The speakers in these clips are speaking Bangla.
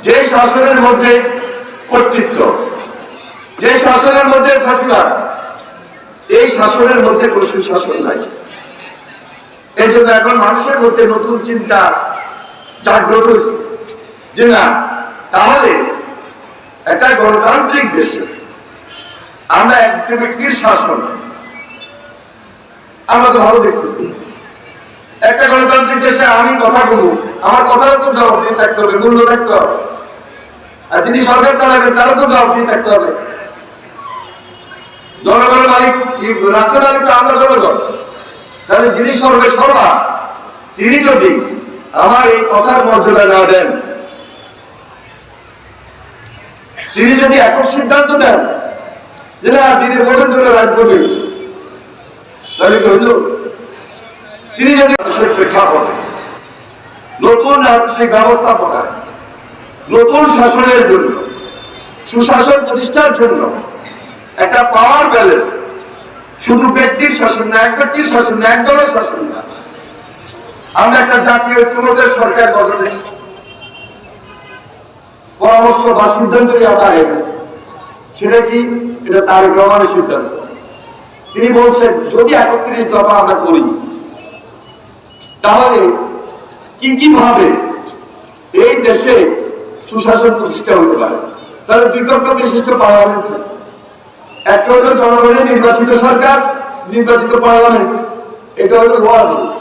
যে শাসনের মধ্যে কর্তৃত্ব, যে শাসনের মধ্যে ফ্যাসিবাদ, এই শাসনের মধ্যে কোনো সুশাসন নাই। এই জন্য এখন মানুষের মধ্যে নতুন চিন্তা জাগ্রত হয়েছে যে না, তাহলে একটা গণতান্ত্রিক দেশে আমরা একটি ব্যক্তির শাসন আমরা তো ভালো দেখতেছি। একটা গণতান্ত্রিক দেশে আমি কথা বলবো, আমার কথার তো জবাব দিয়ে থাকতে হবে, মূল্য থাকতে হবে। আর যিনি সরকার চালাবেন তারও তো জবাব দিয়ে থাকতে হবে। জনগণের মালিক, রাষ্ট্রের মালিক তো আমরা জনগণ। তাহলে যিনি সর্বা তিনি যদি আমার এই কথার মর্যাদা না দেন, তিনি যদি একক সিদ্ধান্ত দেন যে না তিনি ভোটের জন্য রায় করবেন, তাহলে কি হইল? তিনি যদি প্রেক্ষাপট নতুন রাজনৈতিক ব্যবস্থাপনা, নতুন শাসনের জন্য, সুশাসন প্রতিষ্ঠার জন্য একটা পাওয়ার ব্যালেন্স, শুধু ব্যক্তির শাসন না, এক ব্যক্তির শাসন না, এক দলের শাসন না, আমরা একটা জাতীয় ঐক্যমত্যের সরকার গঠনের পরামর্শ বা সিদ্ধান্ত আমরা আগে গেছি। সেটা কি? এটা তারেক রহমানের সিদ্ধান্ত। তিনি বলছেন যদি ৩১ দফা আমরা করি তাহলে কি কি ভাবে এই দেশে সুশাসন প্রতিষ্ঠা হতে পারে। তাহলে দুই কক্ষ বিশিষ্ট পার্লামেন্ট, একটা হলো জনগণের নির্বাচিত সরকার, নির্বাচিত পার্লামেন্ট, এটা হলো লোয়ার হাউস।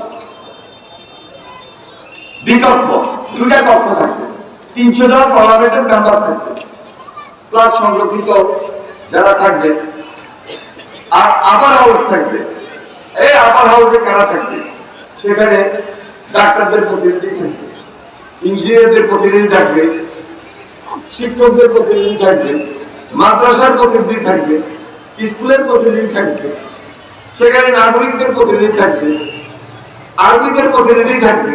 দ্বিকক্ষ, দুইটা কক্ষ থাকবে, ৩০০ জন পার্লামেন্টের মেম্বার থাকবে, প্লাস সংরক্ষিত যারা থাকবে। আর আপার হাউস থাকবে। এই আপার হাউসে কারা থাকবে? সেখানে ডাক্তারদের প্রতিনিধি থাকবে, ইঞ্জিনিয়ারদের প্রতিনিধি থাকবে, শিক্ষকদের প্রতিনিধি থাকবে, মাদ্রাসার প্রতিনিধি থাকবে, স্কুলের প্রতিনিধি থাকবে, সেখানে নাগরিকদের প্রতিনিধি থাকবে, আর্মিদের প্রতিনিধি থাকবে,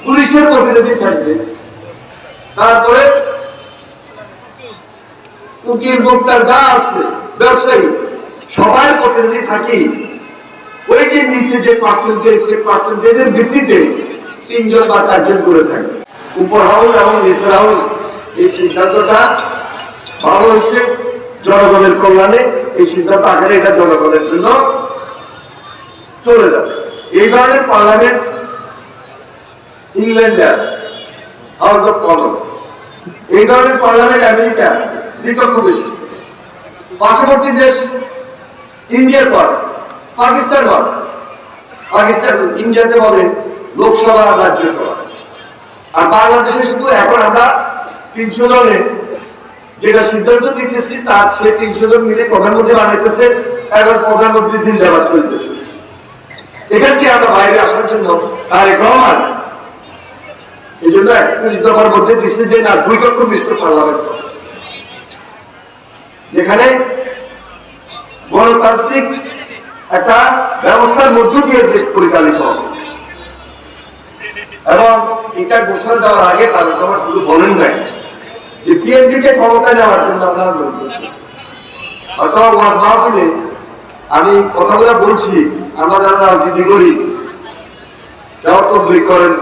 পুলিশের প্রতিনিধি থাকবে, তারপরে উকিল মুক্তার যা আছে ব্যবসায়ী সবাই প্রতিনিধি থাকি। ওই যে নিচে যে পার্সেন্টেজ, সেই পার্সেন্টেজের ভিত্তিতে ৩ জন বা ৪ জন করে থাকে। উপর হাউস এবং নিচের হাউস, এই সিদ্ধান্তটা ভালো হয়েছে জনগণের কল্যাণে। এই সিদ্ধান্ত আকারে এটা জনগণের জন্য চলে যাবে। এই ধরনের পার্লামেন্ট ইংল্যান্ডে আছে, হাউস অফ কমন্স। এই ধরনের পার্লামেন্ট আমেরিকা, দ্বিকক্ষ বিশিষ্ট। পার্শ্ববর্তী দেশ ইন্ডিয়ার পর পাকিস্তান হয়। পাকিস্তান, ইন্ডিয়াতে বলে লোকসভা আর রাজ্যসভা। আর বাংলাদেশে শুধু এখন আমরা ৩০০ জনে যেটা সিদ্ধান্ত দিতেছি তার সে ৩০০ জন মিলে প্রধানমন্ত্রী বানাইতেছে। এখন প্রধানমন্ত্রী জিন্দাবাদ চলতেছে। এখান থেকে আমরা বাইরে আসার জন্য তারেক রহমান এই জন্য ৩১ দফার মধ্যে দিচ্ছে যে না, ২ কক্ষ বিশিষ্ট পার্লামেন্ট, যেখানে গণতান্ত্রিক একটা ব্যবস্থার মধ্য দিয়ে দেশ পরিচালিত হবে। এবং এটা ঘোষণা দেওয়ার আগে তারেক রহমান শুধু বলেন নাই যে বিএনপিকে ক্ষমতায় নেওয়ার জন্য আপনারা মাহফিলে আমি কথাগুলো বলছি, আমরা যারা রাজনীতি করি যাও তসবিহ করেন